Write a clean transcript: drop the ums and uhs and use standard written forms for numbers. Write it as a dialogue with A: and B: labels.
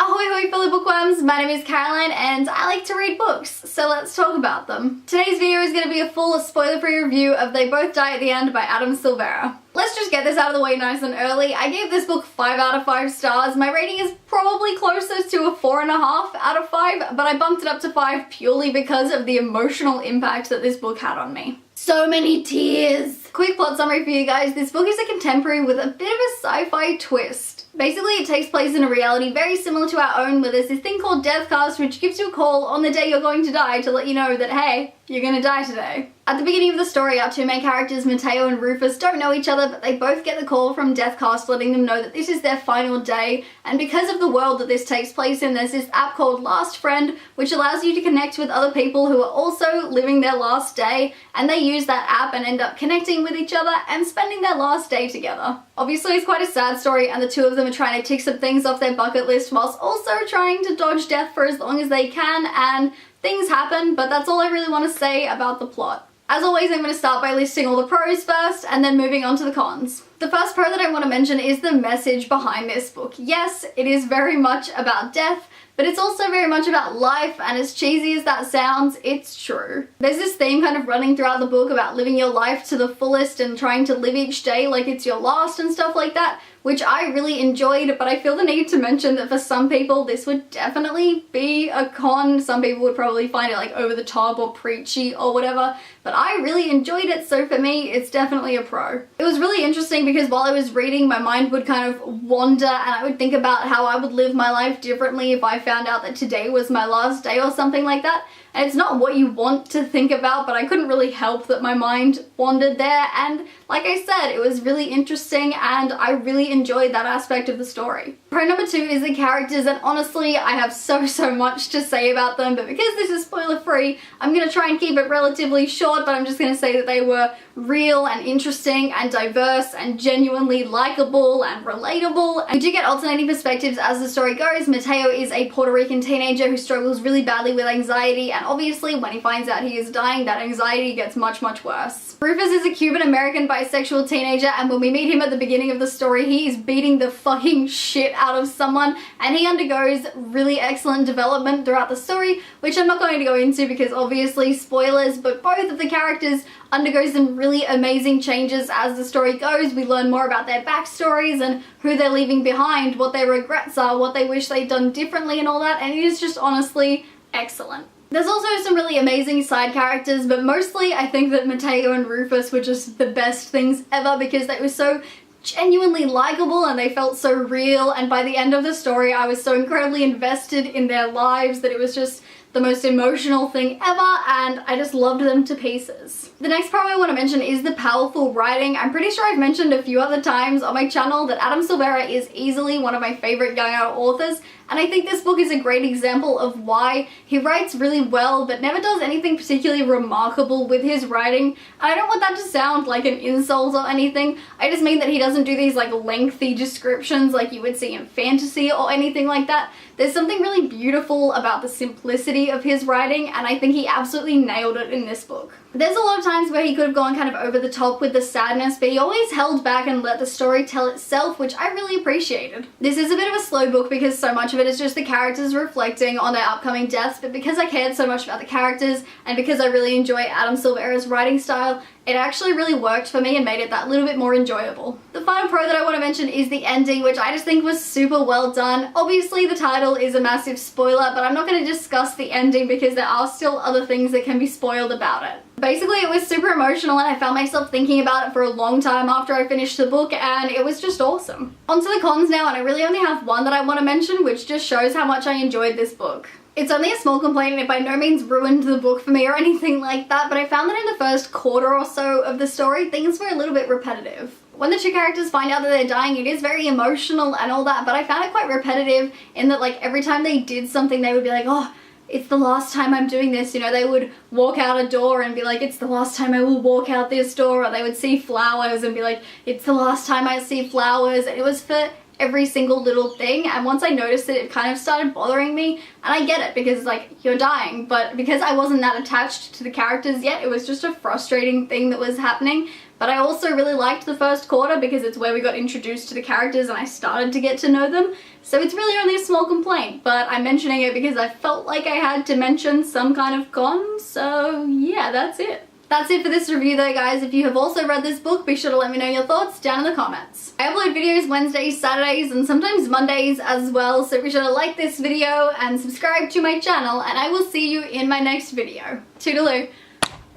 A: Ahoy hoy fellow bookworms, my name is Caroline and I like to read books, so let's talk about them. Today's video is going to be a full spoiler-free review of They Both Die at the End by Adam Silvera. Let's just get this out of the way nice and early. I gave this book 5 out of 5 stars. My rating is probably closest to a 4.5 out of 5, but I bumped it up to 5 purely because of the emotional impact that this book had on me. So many tears! Quick plot summary for you guys. This book is a contemporary with a bit of a sci-fi twist. Basically, it takes place in a reality very similar to our own, where there's this thing called Deathcast, which gives you a call on the day you're going to die to let you know that, hey, you're gonna die today. At the beginning of the story, our two main characters, Mateo and Rufus, don't know each other, but they both get the call from Deathcast letting them know that this is their final day, and because of the world that this takes place in, there's this app called Last Friend, which allows you to connect with other people who are also living their last day, and they use that app and end up connecting with each other and spending their last day together. Obviously, it's quite a sad story, and the two of them are trying to tick some things off their bucket list whilst also trying to dodge death for as long as they can, and things happen, but that's all I really want to say about the plot. As always, I'm going to start by listing all the pros first, and then moving on to the cons. The first pro that I want to mention is the message behind this book. Yes, it is very much about death, but it's also very much about life, and as cheesy as that sounds, it's true. There's this theme kind of running throughout the book about living your life to the fullest and trying to live each day like it's your last and stuff like that, which I really enjoyed, but I feel the need to mention that for some people this would definitely be a con. Some people would probably find it like over the top or preachy or whatever, but I really enjoyed it, so for me it's definitely a pro. It was really interesting because while I was reading, my mind would kind of wander and I would think about how I would live my life differently if I found out that today was my last day or something like that. And it's not what you want to think about, but I couldn't really help that my mind wandered there, and like I said, it was really interesting and I really enjoyed that aspect of the story. Pro number 2 is the characters, and honestly I have so much to say about them, but because this is spoiler free, I'm going to try and keep it relatively short, but I'm just going to say that they were real and interesting and diverse and genuinely likable and relatable. And we do get alternating perspectives as the story goes. Mateo is a Puerto Rican teenager who struggles really badly with anxiety, and obviously when he finds out he is dying, that anxiety gets much worse. Rufus is a Cuban-American bisexual teenager, and when we meet him at the beginning of the story, he is beating the fucking shit out of someone, and he undergoes really excellent development throughout the story, which I'm not going to go into because obviously spoilers, but both of the characters undergo some really amazing changes as the story goes. We learn more about their backstories and who they're leaving behind, what their regrets are, what they wish they'd done differently and all that, and it is just honestly excellent. There's also some really amazing side characters, but mostly I think that Mateo and Rufus were just the best things ever because they were so genuinely likable and they felt so real, and by the end of the story I was so incredibly invested in their lives that it was just the most emotional thing ever, and I just loved them to pieces. The next pro I want to mention is the powerful writing. I'm pretty sure I've mentioned a few other times on my channel that Adam Silvera is easily one of my favorite young adult authors, and I think this book is a great example of why. He writes really well but never does anything particularly remarkable with his writing. I don't want that to sound like an insult or anything. I just mean that he doesn't do these like lengthy descriptions like you would see in fantasy or anything like that. There's something really beautiful about the simplicity of his writing, and I think he absolutely nailed it in this book. There's a lot of times where he could have gone kind of over the top with the sadness, but he always held back and let the story tell itself, which I really appreciated. This is a bit of a slow book because so much of it is just the characters reflecting on their upcoming deaths, but because I cared so much about the characters and because I really enjoy Adam Silvera's writing style, it actually really worked for me and made it that little bit more enjoyable. The final pro that I want to mention is the ending, which I just think was super well done. Obviously the title is a massive spoiler, but I'm not going to discuss the ending because there are still other things that can be spoiled about it. Basically it was super emotional and I found myself thinking about it for a long time after I finished the book, and it was just awesome. On to the cons now, and I really only have one that I want to mention, which just shows how much I enjoyed this book. It's only a small complaint and it by no means ruined the book for me or anything like that, but I found that in the first quarter or so of the story, things were a little bit repetitive. When the two characters find out that they're dying, it is very emotional and all that, but I found it quite repetitive in that like every time they did something they would be like, oh, it's the last time I'm doing this, you know, they would walk out a door and be like, it's the last time I will walk out this door, or they would see flowers and be like, it's the last time I see flowers, and it was for every single little thing, and once I noticed it, it kind of started bothering me, and I get it because like you're dying, but because I wasn't that attached to the characters yet, it was just a frustrating thing that was happening. but I also really liked the first quarter because it's where we got introduced to the characters and I started to get to know them. So it's really only a small complaint, but I'm mentioning it because I felt like I had to mention some kind of con, so yeah, that's it. That's it for this review though, guys. If you have also read this book, be sure to let me know your thoughts down in the comments. I upload videos Wednesdays, Saturdays, and sometimes Mondays as well, so be sure to like this video and subscribe to my channel, and I will see you in my next video. Toodaloo!